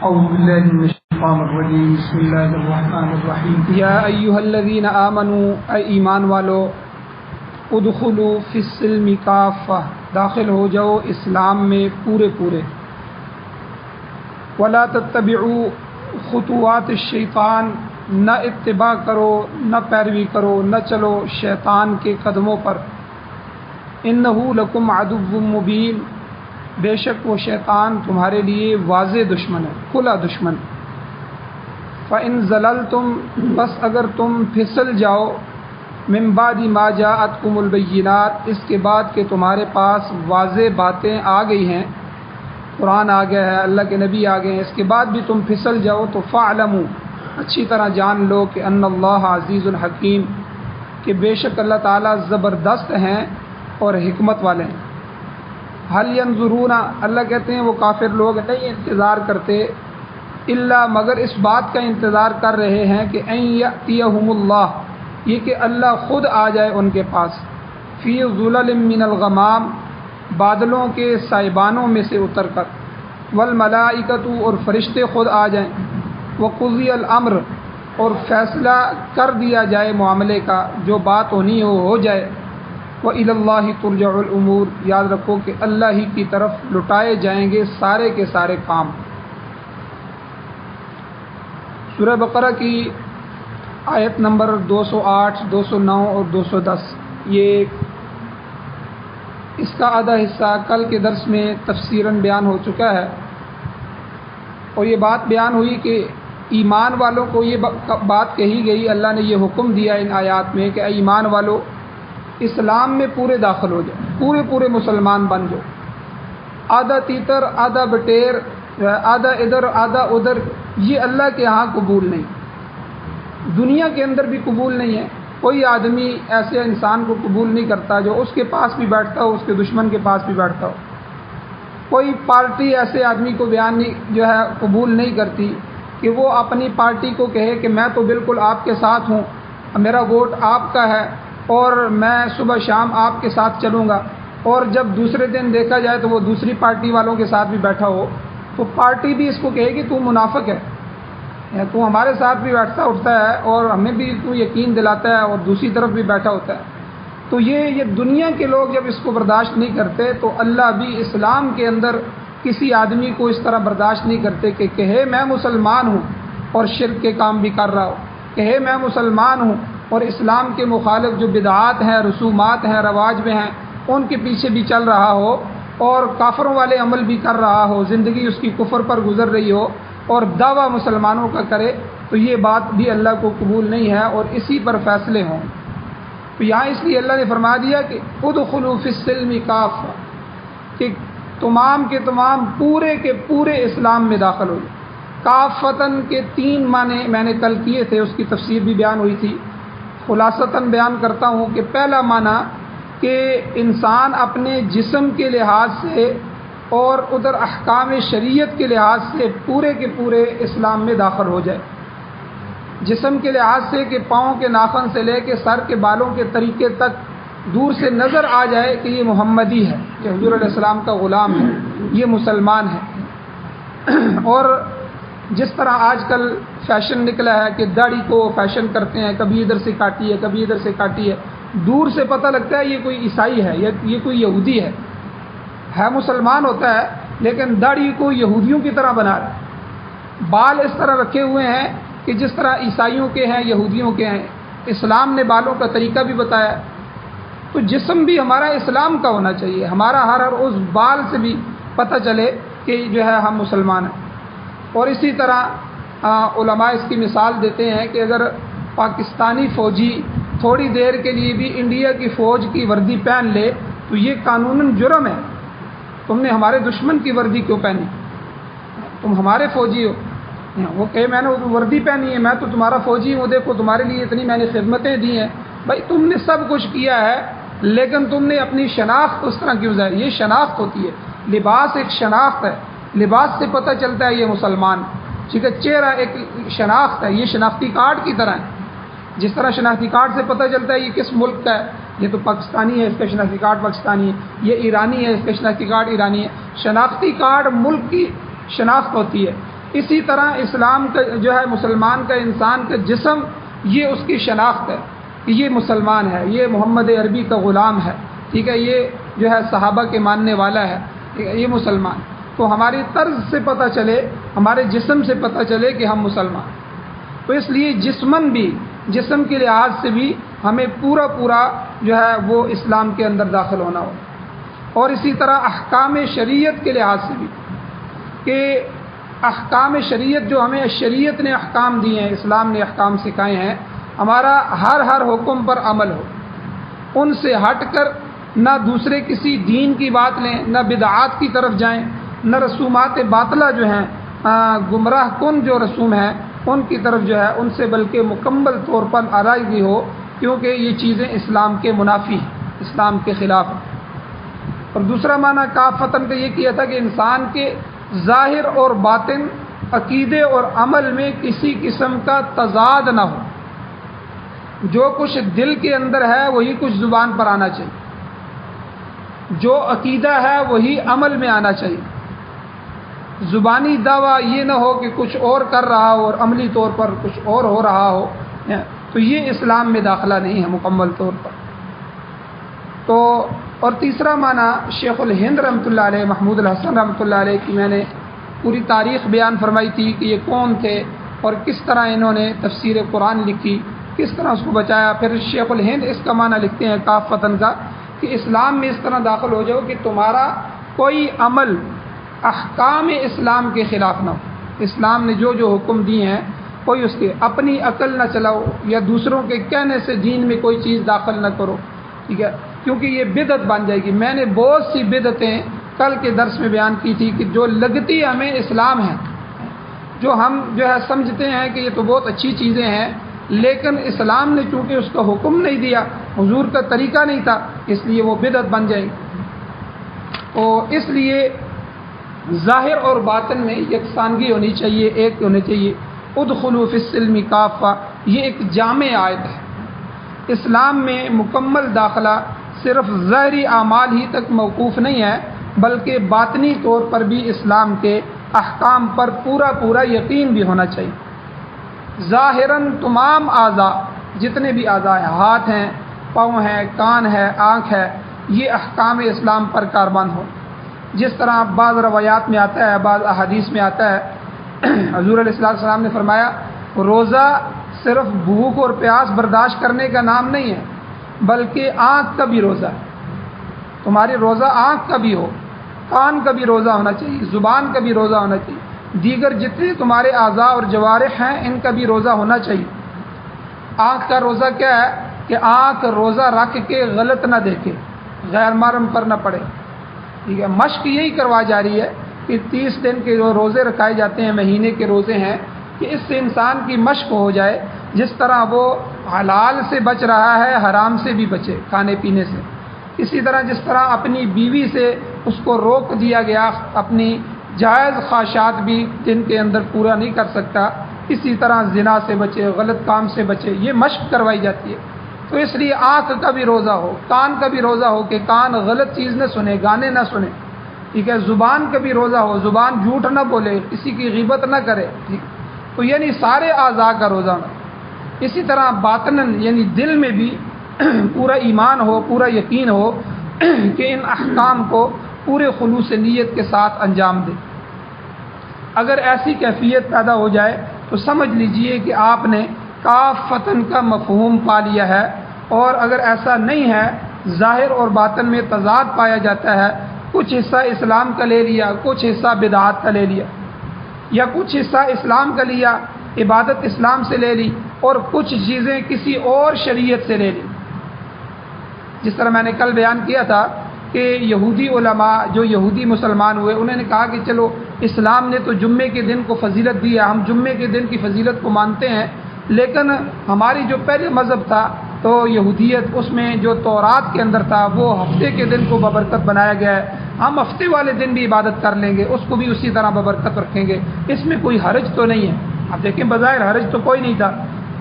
أعوذ بالله من الشيطان الرجيم بسم الله الرحمن الرحيم یا ایھا الذین آمنوا اے ایمان والو ادخلوا فی السلم کافہ داخل ہو جاؤ اسلام میں پورے پورے ولا تتبعوا خطوات الشیطان نہ اتباع کرو نہ پیروی کرو نہ چلو شیطان کے قدموں پر انہ لکم عدو مبین بے شک وہ شیطان تمہارے لیے واضح دشمن ہے کھلا دشمن فَإِن زَلَلْتُمْ بس اگر تم پھسل جاؤ من بعد ما جاءتکم البینات اس کے بعد کہ تمہارے پاس واضح باتیں آ گئی ہیں قرآن آ گیا ہے اللہ کے نبی آ گئے ہیں اس کے بعد بھی تم پھسل جاؤ تو فَاعْلَمُوا اچھی طرح جان لو کہ ان اللہ عزیز الحکیم کہ بے شک اللہ تعالیٰ زبردست ہیں اور حکمت والے ہیں حل ینظرون اللہ کہتے ہیں وہ کافر لوگ نہیں انتظار کرتے الا مگر اس بات کا انتظار کر رہے ہیں کہ ان یأتیہم اللہ یہ کہ اللہ خود آ جائے ان کے پاس فی ظلل من الغمام بادلوں کے سائبانوں میں سے اتر کر والملائکۃ اور فرشتے خود آ جائیں وقضی الامر اور فیصلہ کر دیا جائے معاملے کا جو بات ہونی ہو جائے وَإِلَى اللَّهِ تُرْجَعُ الْأُمُورِ یاد رکھو کہ اللہ ہی کی طرف لٹائے جائیں گے سارے کے سارے کام۔ سورہ بقرہ کی آیت نمبر 208 209 اور 210 یہ اس کا آدھا حصہ کل کے درس میں تفسیراً بیان ہو چکا ہے اور یہ بات بیان ہوئی کہ ایمان والوں کو یہ بات کہی گئی اللہ نے یہ حکم دیا ان آیات میں کہ اے ایمان والو اسلام میں پورے داخل ہو جائے پورے مسلمان بن جاؤ آدھا تیتر آدھا بٹیر آدھا ادھر آدھا ادھر یہ اللہ کے ہاں قبول نہیں دنیا کے اندر بھی قبول نہیں ہے کوئی آدمی ایسے انسان کو قبول نہیں کرتا جو اس کے پاس بھی بیٹھتا ہو اس کے دشمن کے پاس بھی بیٹھتا ہو کوئی پارٹی ایسے آدمی کو بیان نہیں جو ہے قبول نہیں کرتی کہ وہ اپنی پارٹی کو کہے کہ میں تو بالکل آپ کے ساتھ ہوں میرا ووٹ آپ کا ہے اور میں صبح شام آپ کے ساتھ چلوں گا اور جب دوسرے دن دیکھا جائے تو وہ دوسری پارٹی والوں کے ساتھ بھی بیٹھا ہو تو پارٹی بھی اس کو کہے کہ تو منافق ہے تو ہمارے ساتھ بھی بیٹھتا اٹھتا ہے اور ہمیں بھی تو یقین دلاتا ہے اور دوسری طرف بھی بیٹھا ہوتا ہے تو یہ دنیا کے لوگ جب اس کو برداشت نہیں کرتے تو اللہ بھی اسلام کے اندر کسی آدمی کو اس طرح برداشت نہیں کرتے کہ کہے میں مسلمان ہوں اور شرک کے کام بھی کر رہا ہو کہے میں مسلمان ہوں اور اسلام کے مخالف جو بدعات ہیں رسومات ہیں رواج میں ہیں ان کے پیچھے بھی چل رہا ہو اور کافروں والے عمل بھی کر رہا ہو زندگی اس کی کفر پر گزر رہی ہو اور دعویٰ مسلمانوں کا کرے تو یہ بات بھی اللہ کو قبول نہیں ہے اور اسی پر فیصلے ہوں تو یہاں اس لیے اللہ نے فرما دیا کہ ادخلوا فی السلم کافہ کہ تمام کے تمام پورے کے پورے اسلام میں داخل ہو کافتاً کے 3 معنی میں نے کل کیے تھے اس کی تفسیر بھی بیان ہوئی تھی خلاصتاً بیان کرتا ہوں کہ پہلا معنی کہ انسان اپنے جسم کے لحاظ سے اور ادھر احکام شریعت کے لحاظ سے پورے کے پورے اسلام میں داخل ہو جائے جسم کے لحاظ سے کہ پاؤں کے ناخن سے لے کے سر کے بالوں کے طریقے تک دور سے نظر آ جائے کہ یہ محمدی ہے کہ حضور علیہ السلام کا غلام ہے یہ مسلمان ہے اور جس طرح آج کل فیشن نکلا ہے کہ داڑھی کو فیشن کرتے ہیں کبھی ادھر سے کاٹی ہے کبھی ادھر سے کاٹی ہے دور سے پتہ لگتا ہے یہ کوئی عیسائی ہے یہ کوئی یہودی ہے مسلمان ہوتا ہے لیکن داڑھی کو یہودیوں کی طرح بنا رہا ہے بال اس طرح رکھے ہوئے ہیں کہ جس طرح عیسائیوں کے ہیں یہودیوں کے ہیں اسلام نے بالوں کا طریقہ بھی بتایا تو جسم بھی ہمارا اسلام کا ہونا چاہیے ہمارا ہر اس بال سے بھی پتہ چلے کہ جو ہے ہم مسلمان ہیں اور اسی طرح علماء اس کی مثال دیتے ہیں کہ اگر پاکستانی فوجی تھوڑی دیر کے لیے بھی انڈیا کی فوج کی وردی پہن لے تو یہ قانوناً جرم ہے تم نے ہمارے دشمن کی وردی کیوں پہنی تم ہمارے فوجی ہو وہ کہے میں نے وردی پہنی ہے میں تو تمہارا فوجی ہوں دیکھو تمہارے لیے اتنی میں نے خدمتیں دی ہیں بھائی تم نے سب کچھ کیا ہے لیکن تم نے اپنی شناخت اس طرح کیوں ظاہر یہ شناخت ہوتی ہے لباس ایک شناخت ہے لباس سے پتہ چلتا ہے یہ مسلمان ٹھیک ہے چہرہ ایک شناخت ہے یہ شناختی کارڈ کی طرح ہے جس طرح شناختی کارڈ سے پتہ چلتا ہے یہ کس ملک کا ہے یہ تو پاکستانی ہے اس کا شناختی کارڈ پاکستانی ہے یہ ایرانی ہے اس کا شناختی کارڈ ایرانی ہے شناختی کارڈ ملک کی شناخت ہوتی ہے اسی طرح اسلام کا جو ہے مسلمان کا انسان کا جسم یہ اس کی شناخت ہے کہ یہ مسلمان ہے، یہ محمد عربی کا غلام ہے، ٹھیک ہے، یہ جو ہے صحابہ کے ماننے والا ہے، ٹھیک ہے، یہ مسلمان. تو ہماری طرز سے پتہ چلے، ہمارے جسم سے پتہ چلے کہ ہم مسلمان. تو اس لیے جسمن بھی، جسم کے لحاظ سے بھی ہمیں پورا جو ہے وہ اسلام کے اندر داخل ہونا ہو. اور اسی طرح احکام شریعت کے لحاظ سے بھی کہ احکام شریعت جو ہمیں شریعت نے احکام دیے ہیں، اسلام نے احکام سکھائے ہیں، ہمارا ہر حکم پر عمل ہو، ان سے ہٹ کر نہ دوسرے کسی دین کی بات لیں، نہ بدعات کی طرف جائیں، نہ رسومات باطلہ جو ہیں، گمراہ کن جو رسوم ہیں ان کی طرف جو ہے ان سے بلکہ مکمل طور پر آرائی ہو، کیونکہ یہ چیزیں اسلام کے منافی ہیں، اسلام کے خلاف ہیں. اور دوسرا معنی کافتن کا یہ کیا تھا کہ انسان کے ظاہر اور باطن، عقیدے اور عمل میں کسی قسم کا تضاد نہ ہو. جو کچھ دل کے اندر ہے وہی کچھ زبان پر آنا چاہیے، جو عقیدہ ہے وہی عمل میں آنا چاہیے. زبانی دعویٰ یہ نہ ہو کہ کچھ اور کر رہا ہو اور عملی طور پر کچھ اور ہو رہا ہو، تو یہ اسلام میں داخلہ نہیں ہے مکمل طور پر. تو اور تیسرا معنی شیخ الہند رحمۃ اللہ علیہ، محمود الحسن رحمۃ اللہ علیہ کی میں نے پوری تاریخ بیان فرمائی تھی کہ یہ کون تھے اور کس طرح انہوں نے تفسیر قرآن لکھی، کس طرح اس کو بچایا. پھر شیخ الہند اس کا معنی لکھتے ہیں کافتن کا کہ اسلام میں اس طرح داخل ہو جاؤ کہ تمہارا کوئی عمل احکام اسلام کے خلاف نہ ہو. اسلام نے جو حکم دیے ہیں کوئی اس کے اپنی عقل نہ چلاؤ یا دوسروں کے کہنے سے دین میں کوئی چیز داخل نہ کرو، ٹھیک ہے، کیونکہ یہ بدعت بن جائے گی. میں نے بہت سی بدعتیں کل کے درس میں بیان کی تھی کہ جو لگتی ہمیں اسلام ہے، جو ہم جو ہے سمجھتے ہیں کہ یہ تو بہت اچھی چیزیں ہیں، لیکن اسلام نے چونکہ اس کا حکم نہیں دیا، حضور کا طریقہ نہیں تھا، اس لیے وہ بدعت بن جائے گی. اور اس لیے ظاہر اور باطن میں یکسانگی ہونی چاہیے، ایک ہونے چاہیے. ادخلوا فی السلم کافہ، یہ ایک جامع آیت ہے. اسلام میں مکمل داخلہ صرف ظاہری اعمال ہی تک موقوف نہیں ہے، بلکہ باطنی طور پر بھی اسلام کے احکام پر پورا یقین بھی ہونا چاہیے. ظاہراً تمام اعضاء، جتنے بھی اعضاء ہیں، ہاتھ ہیں، پاؤں ہیں، کان ہے، آنکھ ہے، یہ احکام اسلام پر کاربند ہو. جس طرح بعض روایات میں آتا ہے، بعض احادیث میں آتا ہے، حضور علیہ السلام نے فرمایا روزہ صرف بھوک اور پیاس برداشت کرنے کا نام نہیں ہے، بلکہ آنکھ کا بھی روزہ ہے. تمہاری روزہ آنکھ کا بھی ہو، کان کا بھی روزہ ہونا چاہیے، زبان کا بھی روزہ ہونا چاہیے، دیگر جتنے تمہارے اعضاء اور جوارح ہیں ان کا بھی روزہ ہونا چاہیے. آنکھ کا روزہ کیا ہے کہ آنکھ روزہ رکھ کے غلط نہ دیکھے، غیر محرم پر نہ پڑے، ٹھیک ہے. مشق یہی کروا جا رہی ہے کہ 30 دن کے جو روزے رکھائے جاتے ہیں، مہینے کے روزے ہیں، کہ اس سے انسان کی مشق ہو جائے، جس طرح وہ حلال سے بچ رہا ہے حرام سے بھی بچے، کھانے پینے سے. اسی طرح جس طرح اپنی بیوی سے اس کو روک دیا گیا، اپنی جائز خواہشات بھی دن کے اندر پورا نہیں کر سکتا، اسی طرح زنا سے بچے، غلط کام سے بچے، یہ مشق کروائی جاتی ہے. تو اس لیے آنکھ کا بھی روزہ ہو، کان کا بھی روزہ ہو کہ کان غلط چیز نہ سنے، گانے نہ سنے، ٹھیک ہے. زبان کا بھی روزہ ہو، زبان جھوٹ نہ بولے، کسی کی غیبت نہ کرے، ٹھیک. تو یعنی سارے اعضاء کا روزہ ہونا. اسی طرح باطناً یعنی دل میں بھی پورا ایمان ہو، پورا یقین ہو کہ ان احکام کو پورے خلوص نیت کے ساتھ انجام دے. اگر ایسی کیفیت پیدا ہو جائے تو سمجھ لیجئے کہ آپ نے کافتن کا مفہوم پا لیا ہے. اور اگر ایسا نہیں ہے، ظاہر اور باطن میں تضاد پایا جاتا ہے، کچھ حصہ اسلام کا لے لیا، کچھ حصہ بدعات کا لے لیا، یا کچھ حصہ اسلام کا لیا، عبادت اسلام سے لے لی، اور کچھ چیزیں کسی اور شریعت سے لے لی. جس طرح میں نے کل بیان کیا تھا کہ یہودی علماء جو یہودی مسلمان ہوئے، انہوں نے کہا کہ چلو اسلام نے تو جمعے کے دن کو فضیلت دی ہے، ہم جمعے کے دن کی فضیلت کو مانتے ہیں، لیکن ہماری جو پہلے مذہب تھا تو یہودیت، اس میں جو تورات کے اندر تھا وہ ہفتے کے دن کو ببرکت بنایا گیا ہے، ہم ہفتے والے دن بھی عبادت کر لیں گے، اس کو بھی اسی طرح ببرکت رکھیں گے، اس میں کوئی حرج تو نہیں ہے. اب دیکھیں بظاہر حرج تو کوئی نہیں تھا،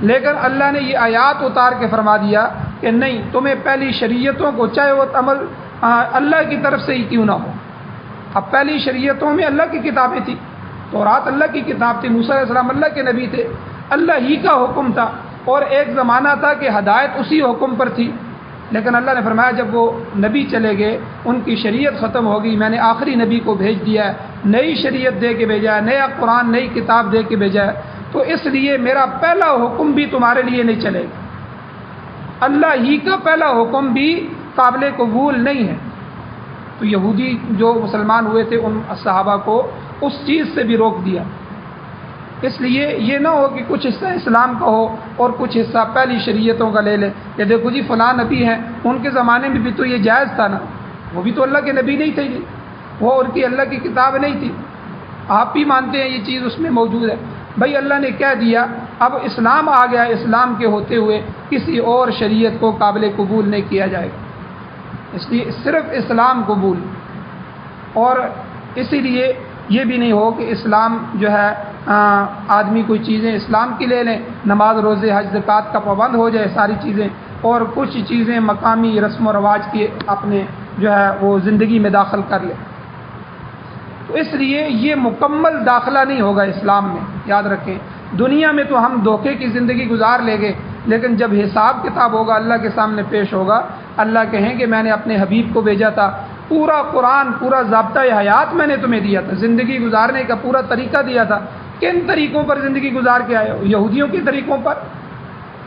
لیکن اللہ نے یہ آیات اتار کے فرما دیا کہ نہیں، تمہیں پہلی شریعتوں کو چاہے وہ عمل اللہ کی طرف سے ہی کیوں نہ ہو. اب پہلی شریعتوں میں اللہ کی کتابیں تھیں، تورات اللہ کی کتاب تھی، موسیٰ علیہ السلام اللہ کے نبی تھے، اللہ ہی کا حکم تھا، اور ایک زمانہ تھا کہ ہدایت اسی حکم پر تھی، لیکن اللہ نے فرمایا جب وہ نبی چلے گئے، ان کی شریعت ختم ہو گئی، میں نے آخری نبی کو بھیج دیا ہے، نئی شریعت دے کے بھیجا ہے، نیا قرآن نئی کتاب دے کے بھیجا ہے، تو اس لیے میرا پہلا حکم بھی تمہارے لیے نہیں چلے گا، اللہ ہی کا پہلا حکم بھی قابل قبول نہیں ہے۔ تو یہودی جو مسلمان ہوئے تھے ان صحابہ کو اس چیز سے بھی روک دیا، اس لیے یہ نہ ہو کہ کچھ حصہ اسلام کا ہو اور کچھ حصہ پہلی شریعتوں کا لے لیں کہ دیکھو جی فلاں نبی ہیں، ان کے زمانے میں بھی تو یہ جائز تھا نا، وہ بھی تو اللہ کے نبی نہیں تھے جی، وہ ان کی اللہ کی کتاب نہیں تھی، آپ بھی مانتے ہیں یہ چیز اس میں موجود ہے، بھائی اللہ نے کہہ دیا، اب اسلام آ گیا، اسلام کے ہوتے ہوئے کسی اور شریعت کو قابل قبول نہیں کیا جائے گا، اس لیے صرف اسلام قبول، اور اسی لیے یہ بھی نہیں ہو کہ اسلام جو ہے آدمی کوئی چیزیں اسلام کی لے لیں، نماز روزے حج زکوٰۃ کا پابند ہو جائے ساری چیزیں، اور کچھ چیزیں مقامی رسم و رواج کی اپنے جو ہے وہ زندگی میں داخل کر لیں، تو اس لیے یہ مکمل داخلہ نہیں ہوگا اسلام میں، یاد رکھیں، دنیا میں تو ہم دھوکے کی زندگی گزار لیں گے، لیکن جب حساب کتاب ہوگا اللہ کے سامنے پیش ہوگا، اللہ کہیں کہ میں نے اپنے حبیب کو بھیجا تھا، پورا قرآن پورا ضابطۂ حیات میں نے تمہیں دیا تھا، زندگی گزارنے کا پورا طریقہ دیا تھا، کن طریقوں پر زندگی گزار کے آئے ہو؟ یہودیوں کے طریقوں پر،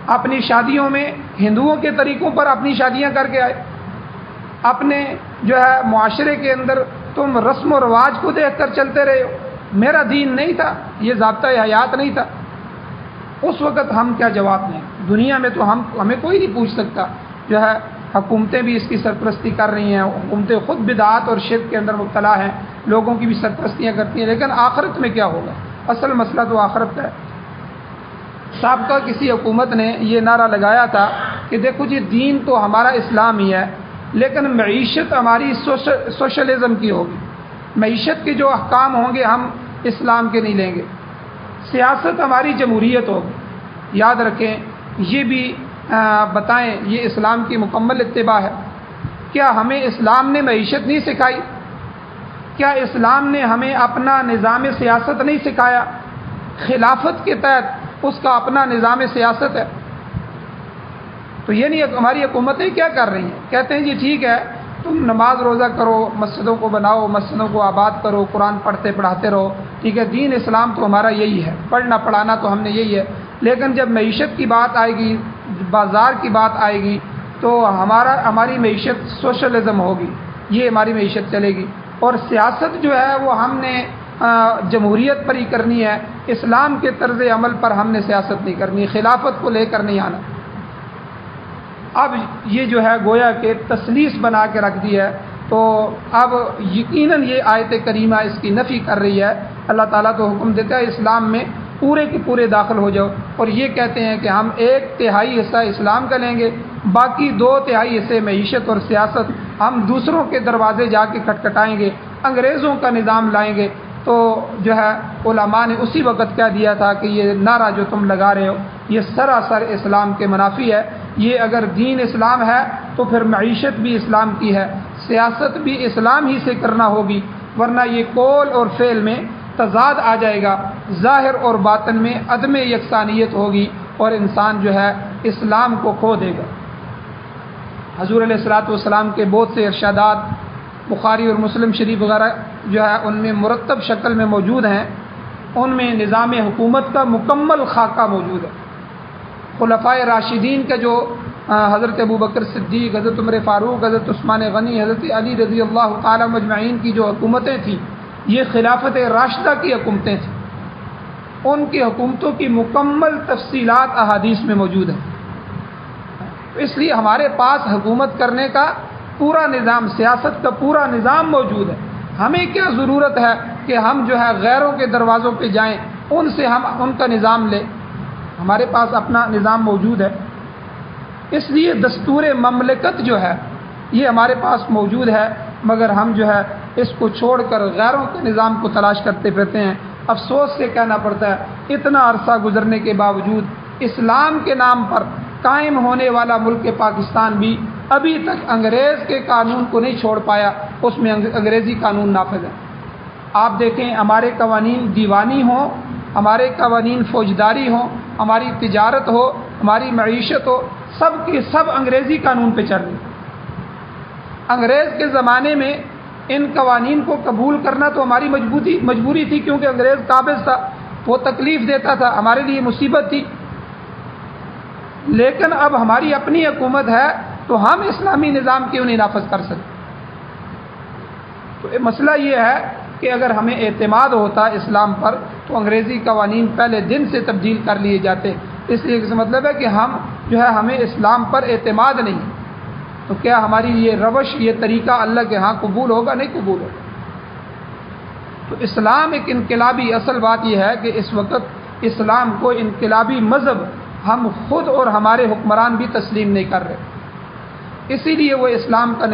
اپنی شادیوں میں ہندوؤں کے طریقوں پر اپنی شادیاں کر کے آئے، اپنے جو ہے معاشرے کے اندر تم رسم و رواج کو دیکھ کر چلتے رہے ہو، میرا دین نہیں تھا، یہ ضابطۂ حیات نہیں تھا، اس وقت ہم کیا جواب دیں؟ دنیا میں تو ہمیں کوئی نہیں پوچھ سکتا، جو ہے حکومتیں بھی اس کی سرپرستی کر رہی ہیں، حکومتیں خود بدعات اور شرک کے اندر مبتلا ہیں، لوگوں کی بھی سرپرستیاں کرتی ہیں، لیکن آخرت میں کیا ہوگا؟ اصل مسئلہ تو آخرت کا ہے۔ سابقہ کسی حکومت نے یہ نعرہ لگایا تھا کہ دیکھو جی دین تو ہمارا اسلام ہی ہے، لیکن معیشت ہماری سوشلزم کی ہوگی، معیشت کے جو احکام ہوں گے ہم اسلام کے نہیں لیں گے، سیاست ہماری جمہوریت ہوگی۔ یاد رکھیں، یہ بھی بتائیں یہ اسلام کی مکمل اتباع ہے؟ کیا ہمیں اسلام نے معیشت نہیں سکھائی؟ کیا اسلام نے ہمیں اپنا نظام سیاست نہیں سکھایا؟ خلافت کے تحت اس کا اپنا نظام سیاست ہے۔ تو یہ نہیں، ہماری حکومتیں کیا کر رہی ہیں؟ کہتے ہیں جی ٹھیک ہے تم نماز روزہ کرو، مسجدوں کو بناؤ، مسجدوں کو آباد کرو، قرآن پڑھتے پڑھاتے رہو، ٹھیک ہے، دین اسلام تو ہمارا یہی ہے، پڑھنا پڑھانا تو ہم نے یہی ہے، لیکن جب معیشت کی بات آئے گی، بازار کی بات آئے گی، تو ہماری معیشت سوشلزم ہوگی، یہ ہماری معیشت چلے گی، اور سیاست جو ہے وہ ہم نے جمہوریت پر ہی کرنی ہے، اسلام کے طرز عمل پر ہم نے سیاست نہیں کرنی، خلافت کو لے کر نہیں آنا۔ اب یہ جو ہے گویا کہ تسلیس بنا کے رکھ دی ہے، تو اب یقیناً یہ آیت کریمہ اس کی نفی کر رہی ہے۔ اللہ تعالیٰ تو حکم دیتا ہے اسلام میں پورے کے پورے داخل ہو جاؤ، اور یہ کہتے ہیں کہ ہم 1/3 حصہ اسلام کا لیں گے، باقی 2/3 حصے معیشت اور سیاست ہم دوسروں کے دروازے جا کے کھٹکھٹائیں گے، انگریزوں کا نظام لائیں گے۔ تو جو ہے علماء نے اسی وقت کہہ دیا تھا کہ یہ نعرہ جو تم لگا رہے ہو یہ سراسر اسلام کے منافی ہے، یہ اگر دین اسلام ہے تو پھر معیشت بھی اسلام کی ہے، سیاست بھی اسلام ہی سے کرنا ہوگی، ورنہ یہ قول اور فعل میں تضاد آ جائے گا، ظاہر اور باطن میں عدم یکسانیت ہوگی، اور انسان جو ہے اسلام کو کھو دے گا۔ حضور علیہ الصلوۃ والسلام کے بہت سے ارشادات بخاری اور مسلم شریف وغیرہ جو ہے ان میں مرتب شکل میں موجود ہیں، ان میں نظام حکومت کا مکمل خاکہ موجود ہے۔ خلفائے راشدین کا جو حضرت ابوبکر صدیق، حضرت عمر فاروق، حضرت عثمان غنی، حضرت علی رضی اللہ تعالی مجمعین کی جو حکومتیں تھیں، یہ خلافت راشدہ کی حکومتیں تھیں، ان کی حکومتوں کی مکمل تفصیلات احادیث میں موجود ہیں۔ اس لیے ہمارے پاس حکومت کرنے کا پورا نظام، سیاست کا پورا نظام موجود ہے، ہمیں کیا ضرورت ہے کہ ہم جو ہے غیروں کے دروازوں پہ جائیں، ان سے ہم ان کا نظام لیں، ہمارے پاس اپنا نظام موجود ہے۔ اس لیے دستور مملکت جو ہے یہ ہمارے پاس موجود ہے، مگر ہم جو ہے اس کو چھوڑ کر غیروں کے نظام کو تلاش کرتے پھرتے ہیں۔ افسوس سے کہنا پڑتا ہے اتنا عرصہ گزرنے کے باوجود اسلام کے نام پر قائم ہونے والا ملک پاکستان بھی ابھی تک انگریز کے قانون کو نہیں چھوڑ پایا، اس میں انگریزی قانون نافذ ہے۔ آپ دیکھیں ہمارے قوانین دیوانی ہوں، ہمارے قوانین فوجداری ہوں، ہماری تجارت ہو، ہماری معیشت ہو، سب کے سب انگریزی قانون پہ چل رہی۔ انگریز کے زمانے میں ان قوانین کو قبول کرنا تو ہماری مجبوری تھی، کیونکہ انگریز قابض تھا، وہ تکلیف دیتا تھا، ہمارے لیے مصیبت تھی۔ لیکن اب ہماری اپنی حکومت ہے تو ہم اسلامی نظام کیوں نہیں نافذ کر سکتے؟ تو مسئلہ یہ ہے کہ اگر ہمیں اعتماد ہوتا اسلام پر تو انگریزی قوانین پہلے دن سے تبدیل کر لیے جاتے۔ اس لیے اس کا مطلب ہے کہ ہمیں اسلام پر اعتماد نہیں، تو کیا ہماری یہ روش، یہ طریقہ اللہ کے ہاں قبول ہوگا؟ نہیں قبول ہوگا۔ تو اسلام ایک انقلابی، اصل بات یہ ہے کہ اس وقت اسلام کو انقلابی مذہب ہم خود اور ہمارے حکمران بھی تسلیم نہیں کر رہے، اسی لیے وہ اسلام کا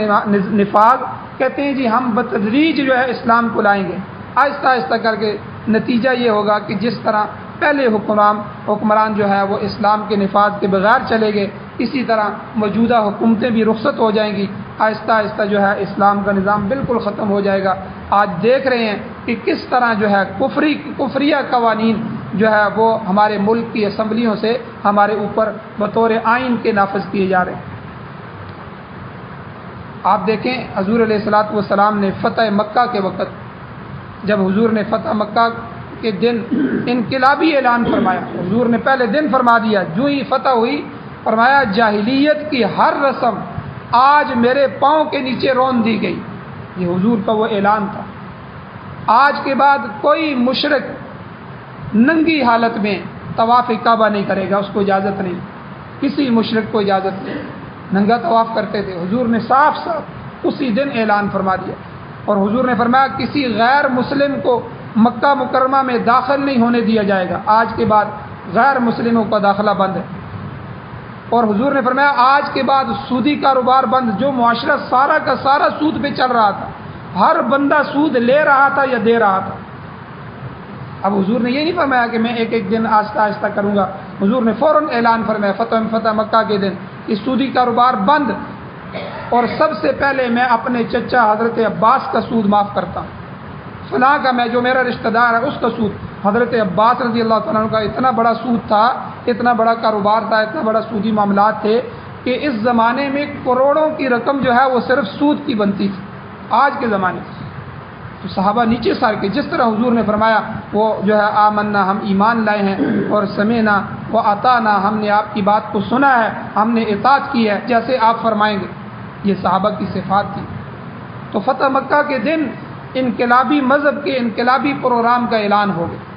نفاذ کہتے ہیں جی ہم بتدریج اسلام کو لائیں گے، آہستہ آہستہ کر کے نتیجہ یہ ہوگا کہ جس طرح پہلے حکمران وہ اسلام کے نفاذ کے بغیر چلے گئے، اسی طرح موجودہ حکومتیں بھی رخصت ہو جائیں گی، آہستہ آہستہ اسلام کا نظام بالکل ختم ہو جائے گا۔ آج دیکھ رہے ہیں کہ کس طرح کفریہ قوانین وہ ہمارے ملک کی اسمبلیوں سے ہمارے اوپر بطور آئین کے نافذ کیے جا رہے ہیں۔ آپ دیکھیں حضور علیہ الصلوۃ والسلام نے فتح مکہ کے وقت، جب حضور نے فتح مکہ کے دن انقلابی اعلان فرمایا، حضور نے پہلے دن فرما دیا، جو ہی فتح ہوئی فرمایا جاہلیت کی ہر رسم آج میرے پاؤں کے نیچے رون دی گئی۔ یہ حضور کا وہ اعلان تھا، آج کے بعد کوئی مشرک ننگی حالت میں طواف کعبہ نہیں کرے گا، اس کو اجازت نہیں، کسی مشرک کو اجازت نہیں، ننگا طواف کرتے تھے۔ حضور نے صاف اسی دن اعلان فرما دیا، اور حضور نے فرمایا کسی غیر مسلم کو مکہ مکرمہ میں داخل نہیں ہونے دیا جائے گا، آج کے بعد غیر مسلموں کا داخلہ بند ہے۔ اور حضور نے فرمایا آج کے بعد سودی کاروبار بند، جو معاشرہ سارا کا سارا سود پہ چل رہا تھا، ہر بندہ سود لے رہا تھا یا دے رہا تھا۔ اب حضور نے یہ نہیں فرمایا کہ میں ایک دن آہستہ آہستہ کروں گا، حضور نے فوراً اعلان فرمایا فتح مکہ کے دن کہ سودی کاروبار بند، اور سب سے پہلے میں اپنے چچا حضرت عباس کا سود معاف کرتا ہوں، فلاں کا میں جو میرا رشتہ دار ہے اس کا سود۔ حضرت عباس رضی اللہ تعالیٰ عنہ کا اتنا بڑا سود تھا، اتنا بڑا کاروبار تھا، اتنا بڑا سودی معاملات تھے کہ اس زمانے میں کروڑوں کی رقم وہ صرف سود کی بنتی تھی آج کے زمانے میں۔ تو صحابہ نیچے سار کے، جس طرح حضور نے فرمایا وہ آمنا، ہم ایمان لائے ہیں، اور سمینا و اطعنا، ہم نے آپ کی بات کو سنا ہے، ہم نے اطاعت کی ہے جیسے آپ فرمائیں گے۔ یہ صحابہ کی صفات تھی۔ تو فتح مکہ کے دن انقلابی مذہب کے انقلابی پروگرام کا اعلان ہو گیا۔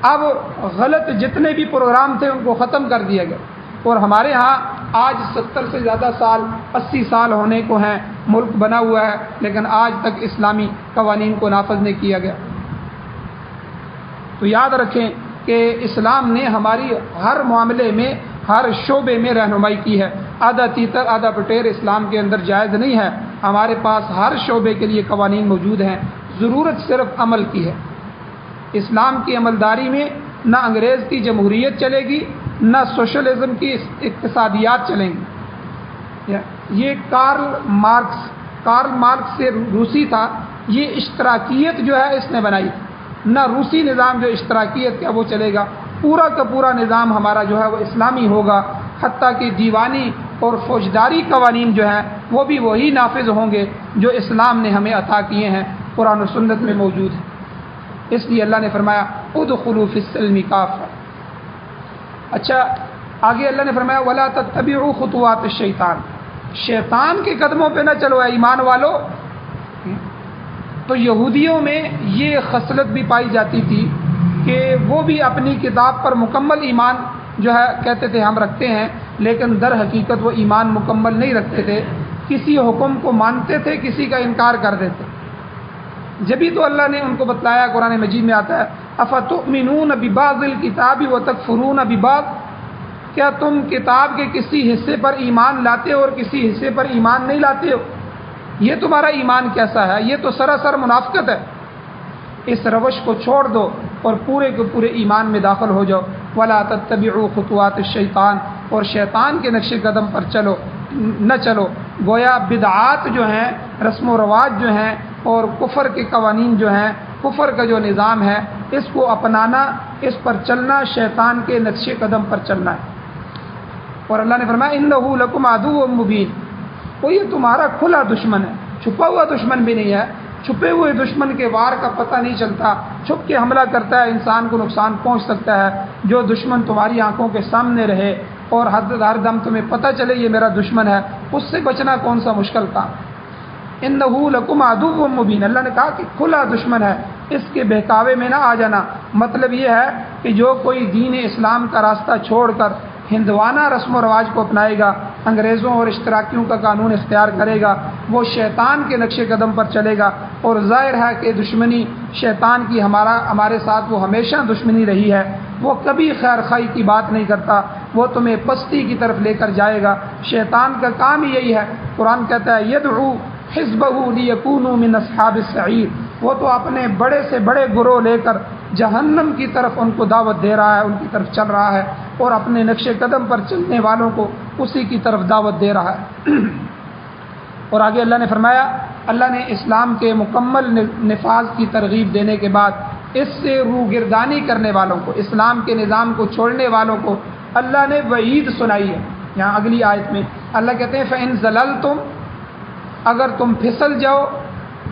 اب غلط جتنے بھی پروگرام تھے ان کو ختم کر دیا گیا، اور ہمارے ہاں آج 70 سے زیادہ سال، 80 سال ہونے کو ہیں، ملک بنا ہوا ہے، لیکن آج تک اسلامی قوانین کو نافذ نہیں کیا گیا۔ تو یاد رکھیں کہ اسلام نے ہماری ہر معاملے میں، ہر شعبے میں رہنمائی کی ہے۔ آدھا تیتر آدھا پٹیر اسلام کے اندر جائز نہیں ہے، ہمارے پاس ہر شعبے کے لیے قوانین موجود ہیں، ضرورت صرف عمل کی ہے۔ اسلام کی عملداری میں نہ انگریز کی جمہوریت چلے گی، نہ سوشلزم کی اقتصادیات چلیں گی۔ یہ کارل مارکس سے روسی تھا، یہ اشتراکیت اس نے بنائی، نہ روسی نظام اشتراکیت کا وہ چلے گا، پورا کا پورا نظام ہمارا وہ اسلامی ہوگا، حتیٰ کہ دیوانی اور فوجداری قوانین وہ بھی وہی نافذ ہوں گے جو اسلام نے ہمیں عطا کیے ہیں، قرآن و سنت میں موجود ہیں۔ اس لیے اللہ نے فرمایا ادخلوا فی السلم کافہ۔ اچھا آگے اللہ نے فرمایا ولا تتبعوا خطوات الشیطان، شیطان کے قدموں پہ نہ چلو اے ایمان والو۔ تو یہودیوں میں یہ خصلت بھی پائی جاتی تھی کہ وہ بھی اپنی کتاب پر مکمل ایمان کہتے تھے ہم رکھتے ہیں، لیکن در حقیقت وہ ایمان مکمل نہیں رکھتے تھے، کسی حکم کو مانتے تھے، کسی کا انکار کر دیتے۔ جبھی تو اللہ نے ان کو بتلایا، قرآن مجید میں آتا ہے افتؤمنون ببعض الکتاب وتکفرون ببعض، کیا تم کتاب کے کسی حصے پر ایمان لاتے ہو اور کسی حصے پر ایمان نہیں لاتے ہو؟ یہ تمہارا ایمان کیسا ہے؟ یہ تو سراسر منافقت ہے۔ اس روش کو چھوڑ دو اور پورے کے پورے ایمان میں داخل ہو جاؤ۔ ولا تتبعوا خطوات الشیطان، اور شیطان کے نقش قدم پر نہ چلو۔ گویا بدعات جو ہیں، رسم و رواج جو ہیں اور کفر کے قوانین جو ہیں، کفر کا جو نظام ہے، اس کو اپنانا، اس پر چلنا شیطان کے نقش قدم پر چلنا ہے۔ اور اللہ نے فرمایا انہ لکم عدو مبین، وہ یہ تمہارا کھلا دشمن ہے، چھپا ہوا دشمن بھی نہیں ہے۔ چھپے ہوئے دشمن کے وار کا پتہ نہیں چلتا، چھپ کے حملہ کرتا ہے، انسان کو نقصان پہنچ سکتا ہے۔ جو دشمن تمہاری آنکھوں کے سامنے رہے اور ہر دم تمہیں پتہ چلے یہ میرا دشمن ہے، اس سے بچنا کون سا مشکل کام۔ انہ لکم عدو مبین، اللہ نے کہا کہ کھلا دشمن ہے، اس کے بہکاوے میں نہ آ جانا۔ مطلب یہ ہے کہ جو کوئی دین اسلام کا راستہ چھوڑ کر ہندوانہ رسم و رواج کو اپنائے گا، انگریزوں اور اشتراکیوں کا قانون اختیار کرے گا، وہ شیطان کے نقش قدم پر چلے گا۔ اور ظاہر ہے کہ دشمنی شیطان کی ہمارے ساتھ وہ ہمیشہ دشمنی رہی ہے، وہ کبھی خیر خواہی کی بات نہیں کرتا، وہ تمہیں پستی کی طرف لے کر جائے گا۔ شیطان کا کام ہی یہی ہے۔ قرآن کہتا ہے یدعو حزبہ لیکونوا من اصحاب السعیر، وہ تو اپنے بڑے سے بڑے گروہ لے کر جہنم کی طرف ان کو دعوت دے رہا ہے، ان کی طرف چل رہا ہے، اور اپنے نقش قدم پر چلنے والوں کو اسی کی طرف دعوت دے رہا ہے۔ اور آگے اللہ نے فرمایا، اللہ نے اسلام کے مکمل نفاذ کی ترغیب دینے کے بعد اس سے روگردانی کرنے والوں کو، اسلام کے نظام کو چھوڑنے والوں کو اللہ نے وعید سنائی ہے۔ یہاں اگلی آیت میں اللہ کہتے ہیں فَإِن زَلَلْتُمْ، اگر تم پھسل جاؤ،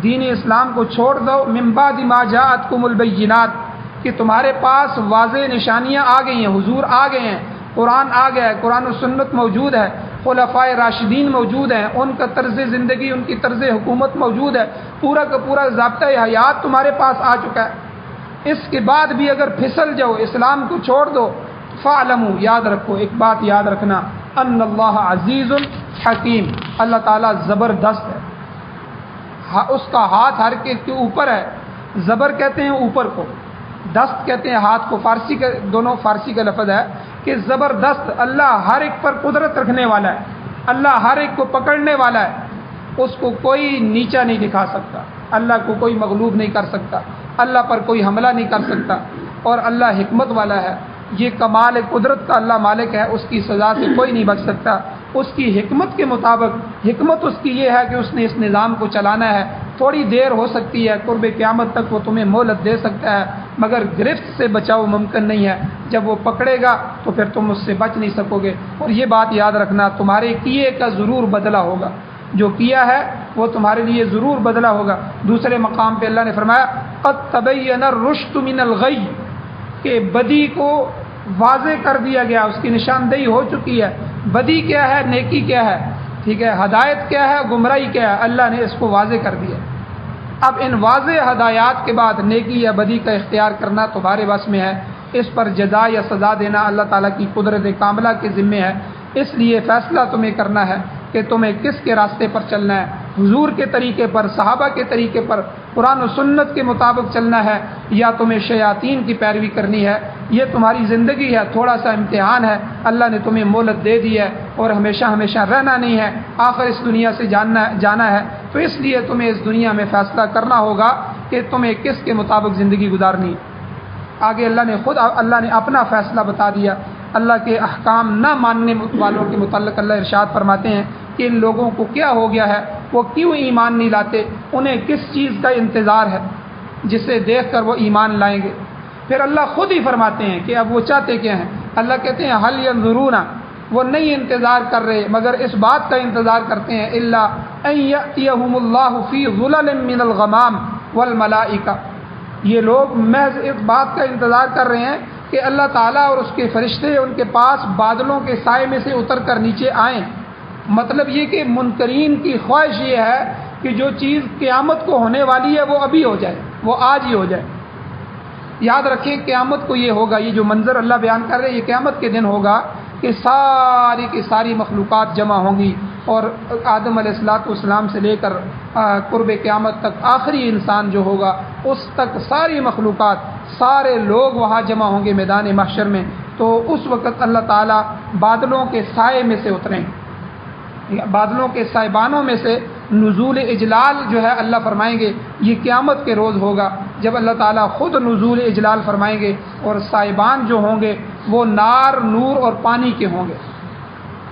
دین اسلام کو چھوڑ دو، من بعد ما جاءتکم البینات، کہ تمہارے پاس واضح نشانیاں آ گئی ہیں، حضور آ گئے ہیں، قرآن آ گیا ہے، قرآن و سنت موجود ہے، خلفائے راشدین موجود ہیں، ان کا طرز زندگی، ان کی طرز حکومت موجود ہے، پورا کا پورا ضابطۂ حیات تمہارے پاس آ چکا ہے، اس کے بعد بھی اگر پھسل جاؤ، اسلام کو چھوڑ دو، فَاعْلَمُوا، یاد رکھو، ایک بات یاد رکھنا، ان اللہ عزیز حکیم، اللہ تعالیٰ زبردست ہے، اس کا ہاتھ ہر کے اوپر ہے۔ زبر کہتے ہیں اوپر کو، دست کہتے ہیں ہاتھ کو، فارسی کا دونوں فارسی کا لفظ ہے کہ زبردست، اللہ ہر ایک پر قدرت رکھنے والا ہے، اللہ ہر ایک کو پکڑنے والا ہے، اس کو کوئی نیچا نہیں دکھا سکتا، اللہ کو کوئی مغلوب نہیں کر سکتا، اللہ پر کوئی حملہ نہیں کر سکتا، اور اللہ حکمت والا ہے، یہ کمال قدرت کا اللہ مالک ہے، اس کی سزا سے کوئی نہیں بچ سکتا۔ اس کی حکمت کے مطابق، حکمت اس کی یہ ہے کہ اس نے اس نظام کو چلانا ہے، تھوڑی دیر ہو سکتی ہے، قرب قیامت تک وہ تمہیں مہلت دے سکتا ہے، مگر گرفت سے بچاؤ ممکن نہیں ہے، جب وہ پکڑے گا تو پھر تم اس سے بچ نہیں سکو گے۔ اور یہ بات یاد رکھنا، تمہارے کیے کا ضرور بدلہ ہوگا، جو کیا ہے وہ تمہارے لیے ضرور بدلہ ہوگا۔ دوسرے مقام پہ اللہ نے فرمایا قد تبین الرشد من الغی، کہ بدی کو واضح کر دیا گیا، اس کی نشاندہی ہو چکی ہے، بدی کیا ہے، نیکی کیا ہے، ٹھیک ہے، ہدایت کیا ہے، گمراہی کیا ہے، اللہ نے اس کو واضح کر دیا۔ اب ان واضح ہدایات کے بعد نیکی یا بدی کا اختیار کرنا تمہارے بس میں ہے، اس پر جزا یا سزا دینا اللہ تعالیٰ کی قدرت کاملہ کے ذمے ہے، اس لیے فیصلہ تمہیں کرنا ہے کہ تمہیں کس کے راستے پر چلنا ہے، حضور کے طریقے پر، صحابہ کے طریقے پر، قرآن و سنت کے مطابق چلنا ہے، یا تمہیں شیاطین کی پیروی کرنی ہے۔ یہ تمہاری زندگی ہے، تھوڑا سا امتحان ہے، اللہ نے تمہیں مہلت دے دی ہے، اور ہمیشہ ہمیشہ رہنا نہیں ہے، آخر اس دنیا سے جانا ہے، تو اس لیے تمہیں اس دنیا میں فیصلہ کرنا ہوگا کہ تمہیں کس کے مطابق زندگی گزارنی ہے۔ آگے اللہ نے اپنا فیصلہ بتا دیا، اللہ کے احکام نہ ماننے والوں کے متعلق اللہ ارشاد فرماتے ہیں کہ ان لوگوں کو کیا ہو گیا ہے، وہ کیوں ایمان نہیں لاتے، انہیں کس چیز کا انتظار ہے جسے دیکھ کر وہ ایمان لائیں گے۔ پھر اللہ خود ہی فرماتے ہیں کہ اب وہ چاہتے کیا ہیں، اللہ کہتے ہیں حل ینظرون، وہ نہیں انتظار کر رہے مگر اس بات کا انتظار کرتے ہیں الا ان یأتیہم اللہ فی ظلل من الغمام والملائکہ، یہ لوگ محض اس بات کا انتظار کر رہے ہیں کہ اللہ تعالیٰ اور اس کے فرشتے ان کے پاس بادلوں کے سائے میں سے اتر کر نیچے آئیں۔ مطلب یہ کہ منکرین کی خواہش یہ ہے کہ جو چیز قیامت کو ہونے والی ہے وہ ابھی ہو جائے، وہ آج ہی ہو جائے۔ یاد رکھیں قیامت کو یہ ہوگا، یہ جو منظر اللہ بیان کر رہے ہیں یہ قیامت کے دن ہوگا کہ ساری کی ساری مخلوقات جمع ہوں گی، اور آدم علیہ السلام سے لے کر قرب قیامت تک آخری انسان جو ہوگا اس تک ساری مخلوقات، سارے لوگ وہاں جمع ہوں گے میدان محشر میں، تو اس وقت اللہ تعالیٰ بادلوں کے سائے میں سے اتریں گے، بادلوں کے سائبانوں میں سے نزول اجلال جو ہے اللہ فرمائیں گے، یہ قیامت کے روز ہوگا جب اللہ تعالیٰ خود نزول اجلال فرمائیں گے، اور سائبان جو ہوں گے وہ نار، نور اور پانی کے ہوں گے۔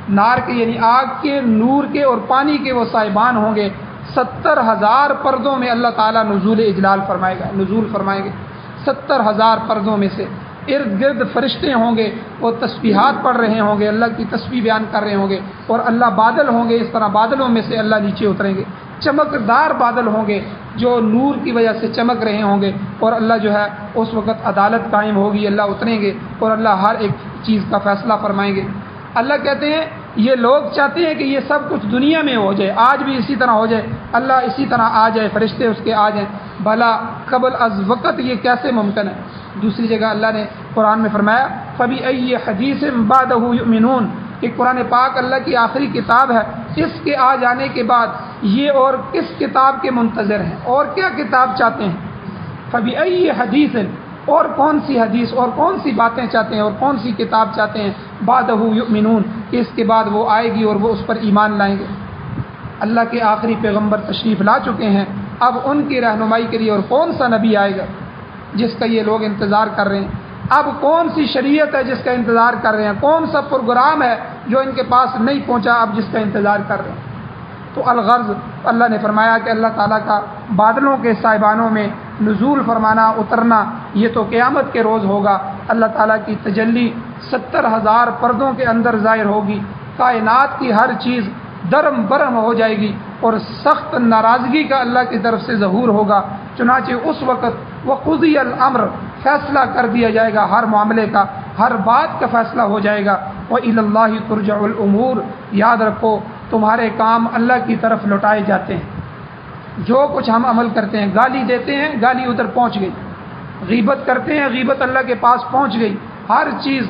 نار کے یعنی آگ کے، نور کے اور پانی کے وہ صاحبان ہوں گے. 70,000 پردوں میں اللہ تعالیٰ نزول اجلال فرمائے گا، نزول فرمائیں گے 70,000 پردوں میں سے. ارد گرد فرشتے ہوں گے، وہ تسبیحات پڑھ رہے ہوں گے، اللہ کی تسبیح بیان کر رہے ہوں گے. اور اللہ بادل ہوں گے، اس طرح بادلوں میں سے اللہ نیچے اتریں گے. چمکدار بادل ہوں گے جو نور کی وجہ سے چمک رہے ہوں گے. اور اللہ جو ہے اس وقت عدالت قائم ہوگی، اللہ اتریں گے اور اللہ ہر ایک چیز کا فیصلہ فرمائیں گے. اللہ کہتے ہیں یہ لوگ چاہتے ہیں کہ یہ سب کچھ دنیا میں ہو جائے، آج بھی اسی طرح ہو جائے، اللہ اسی طرح آ جائے، فرشتے اس کے آ جائیں. بھلا قبل از وقت یہ کیسے ممکن ہے؟ دوسری جگہ اللہ نے قرآن میں فرمایا فَبِأَيِّ حَدِيثٍ بَعْدَهُ يُؤْمِنُونَ، کہ قرآن پاک اللہ کی آخری کتاب ہے، اس کے آ جانے کے بعد یہ اور کس کتاب کے منتظر ہیں اور کیا کتاب چاہتے ہیں. فَبِأَيِّ حَدِيثٍ، اور کون سی حدیث اور کون سی باتیں چاہتے ہیں اور کون سی کتاب چاہتے ہیں. بَعْدَهُ يُؤْمِنُونَ، کہ اس کے بعد وہ آئے گی اور وہ اس پر ایمان لائیں گے. اللہ کے آخری پیغمبر تشریف لا چکے ہیں، اب ان کی رہنمائی کے لیے اور کون سا نبی آئے گا جس کا یہ لوگ انتظار کر رہے ہیں. اب کون سی شریعت ہے جس کا انتظار کر رہے ہیں، کون سا پروگرام ہے جو ان کے پاس نہیں پہنچا اب جس کا انتظار کر رہے ہیں. تو الغرض اللہ نے فرمایا کہ اللہ تعالیٰ کا بادلوں کے صاحبانوں میں نزول فرمانا، اترنا، یہ تو قیامت کے روز ہوگا. اللہ تعالیٰ کی تجلی 70,000 پردوں کے اندر ظاہر ہوگی. کائنات کی ہر چیز درم برہم ہو جائے گی اور سخت ناراضگی کا اللہ کی طرف سے ظہور ہوگا. چنانچہ اس وقت وقضی الامر، فیصلہ کر دیا جائے گا ہر معاملے کا، ہر بات کا فیصلہ ہو جائے گا. وَإِلَى اللَّهِ تُرْجَعُ الْأُمُورُ، یاد رکھو تمہارے کام اللہ کی طرف لوٹائے جاتے ہیں. جو کچھ ہم عمل کرتے ہیں، گالی دیتے ہیں، گالی ادھر پہنچ گئی. غیبت کرتے ہیں، غیبت اللہ کے پاس پہنچ گئی. ہر چیز،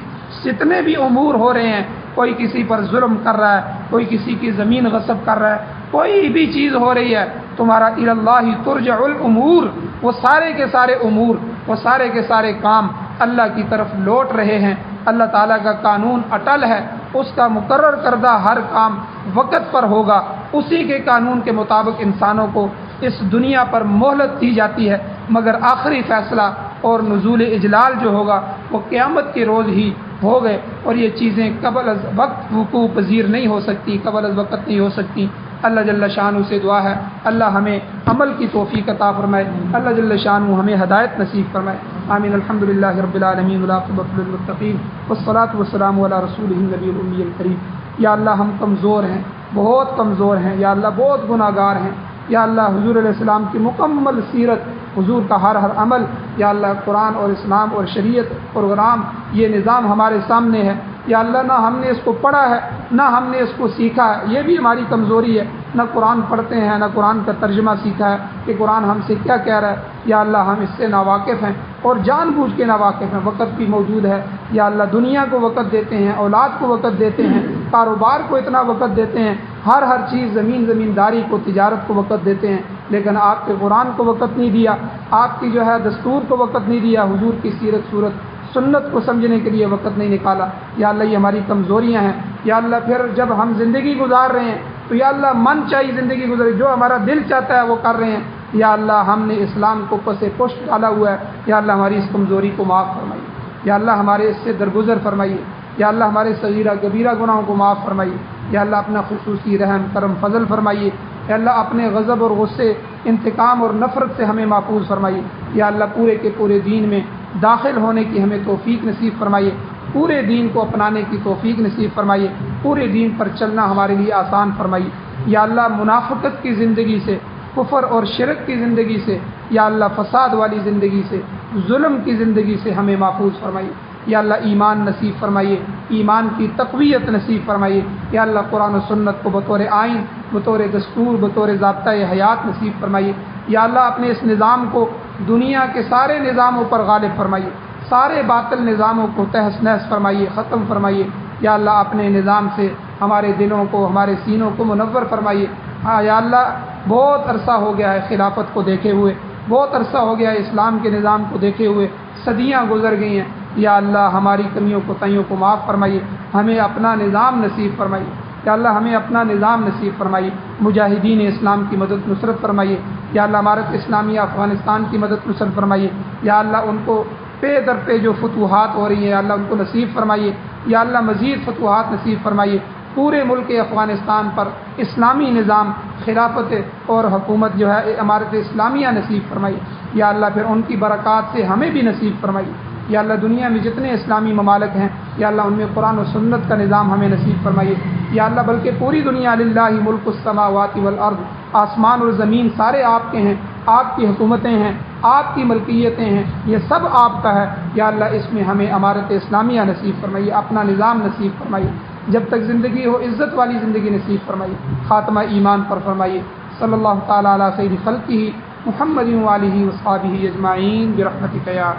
جتنے بھی امور ہو رہے ہیں، کوئی کسی پر ظلم کر رہا ہے، کوئی کسی کی زمین غصب کر رہا ہے، کوئی بھی چیز ہو رہی ہے، تمہارا الی اللہ ترجع الامور، وہ سارے کے سارے امور، وہ سارے کے سارے کام اللہ کی طرف لوٹ رہے ہیں. اللہ تعالیٰ کا قانون اٹل ہے، اس کا مقرر کردہ ہر کام وقت پر ہوگا. اسی کے قانون کے مطابق انسانوں کو اس دنیا پر مہلت دی جاتی ہے، مگر آخری فیصلہ اور نزول اجلال جو ہوگا وہ قیامت کے روز ہی ہو گئے. اور یہ چیزیں قبل از وقت وقوع پذیر نہیں ہو سکتی، قبل از وقت نہیں ہو سکتی. اللہ جل شانہ سے دعا ہے اللہ ہمیں عمل کی توفیق عطا فرمائے، اللہ جل شانہ ہمیں ہدایت نصیب فرمائے. آمین. الحمدللہ رب العالمین والعاقبۃ للمتقین والصلاۃ والسلام علی رسولہ النبی الامی الکریم. یا اللہ ہم کمزور ہیں، بہت کمزور ہیں، یا اللہ بہت گناہ گار ہیں. یا اللہ حضور علیہ السلام کی مکمل سیرت، حضور کا ہر عمل، یا اللہ قرآن اور اسلام اور شریعت پروگرام، یہ نظام ہمارے سامنے ہے. یا اللہ نہ ہم نے اس کو پڑھا ہے، نہ ہم نے اس کو سیکھا ہے، یہ بھی ہماری کمزوری ہے. نہ قرآن پڑھتے ہیں، نہ قرآن کا ترجمہ سیکھا ہے کہ قرآن ہم سے کیا کہہ رہا ہے. یا اللہ ہم اس سے ناواقف ہیں اور جان بوجھ کے ناواقف ہیں. وقت بھی موجود ہے، یا اللہ دنیا کو وقت دیتے ہیں، اولاد کو وقت دیتے ہیں، کاروبار کو اتنا وقت دیتے ہیں، ہر چیز، زمینداری کو، تجارت کو وقت دیتے ہیں، لیکن آپ کے قرآن کو وقت نہیں دیا، آپ کی جو ہے دستور کو وقت نہیں دیا، حضور کی سیرت صورت سنت کو سمجھنے کے لیے وقت نہیں نکالا. یا اللہ یہ ہماری کمزوریاں ہیں. یا اللہ پھر جب ہم زندگی گزار رہے ہیں تو یا اللہ من چاہیے زندگی گزارے، جو ہمارا دل چاہتا ہے وہ کر رہے ہیں. یا اللہ ہم نے اسلام کو پس پشت ڈالا ہوا ہے. یا اللہ ہماری اس کمزوری کو معاف فرمائیے. یا اللہ ہمارے اس سے درگزر فرمائیے. یا اللہ ہمارے صغیرہ کبیرہ گناہوں کو معاف فرمائیے. یا اللہ اپنا خصوصی رحم کرم فضل فرمائیے. یا اللہ اپنے غضب اور غصے، انتقام اور نفرت سے ہمیں محفوظ فرمائیے. یا اللہ پورے کے پورے دین میں داخل ہونے کی ہمیں توفیق نصیب فرمائیے. پورے دین کو اپنانے کی توفیق نصیب فرمائیے. پورے دین پر چلنا ہمارے لیے آسان فرمائیے. یا اللہ منافقت کی زندگی سے، کفر اور شرک کی زندگی سے، یا اللہ فساد والی زندگی سے، ظلم کی زندگی سے ہمیں محفوظ فرمائیے. یا اللہ ایمان نصیب فرمائیے، ایمان کی تقویت نصیب فرمائیے. یا اللہ قرآن و سنت کو بطور آئین، بطور دستور، بطور ضابطۂ حیات نصیب فرمائیے. یا اللہ اپنے اس نظام کو دنیا کے سارے نظاموں پر غالب فرمائیے، سارے باطل نظاموں کو تہس نہس فرمائیے، ختم فرمائیے. یا اللہ اپنے نظام سے ہمارے دلوں کو، ہمارے سینوں کو منور فرمائیے. ہاں یا اللہ بہت عرصہ ہو گیا ہے خلافت کو دیکھے ہوئے، بہت عرصہ ہو گیا ہے اسلام کے نظام کو دیکھے ہوئے، صدیاں گزر گئی ہیں. یا اللہ ہماری کمیوں کو تائیوں کو معاف فرمائیے، ہمیں اپنا نظام نصیب فرمائیے. یا اللہ ہمیں اپنا نظام نصیب فرمائیے. مجاہدین اسلام کی مدد نصرت فرمائیے. یا اللہ امارت اسلامیہ افغانستان کی مدد نصرت فرمائیے. یا اللہ ان کو پے در پہ جو فتوحات ہو رہی ہیں، یا اللہ ان کو نصیب فرمائیے. یا اللہ مزید فتوحات نصیب فرمائیے. پورے ملک افغانستان پر اسلامی نظام، خلافت اور حکومت جو ہے امارت اسلامیہ نصیب فرمائی۔ یا اللہ پھر ان کی برکات سے ہمیں بھی نصیب فرمائی۔ یا اللہ دنیا میں جتنے اسلامی ممالک ہیں یا اللہ ان میں قرآن و سنت کا نظام ہمیں نصیب فرمائیے۔ یا اللہ بلکہ پوری دنیا للہ ملک السماوات والارض، آسمان اور زمین سارے آپ کے ہیں، آپ کی حکومتیں ہیں، آپ کی ملکیتیں ہیں، یہ سب آپ کا ہے۔ یا اللہ اس میں ہمیں امارت اسلامیہ نصیب فرمائیے، اپنا نظام نصیب فرمائیے، جب تک زندگی ہو عزت والی زندگی نصیب فرمائیے، خاتمہ ایمان پر فرمائیے۔ صلی اللہ تعالیٰ علیہ سید خلقہ محمد و آلہ و صحبہ اجمعین برحمتک یا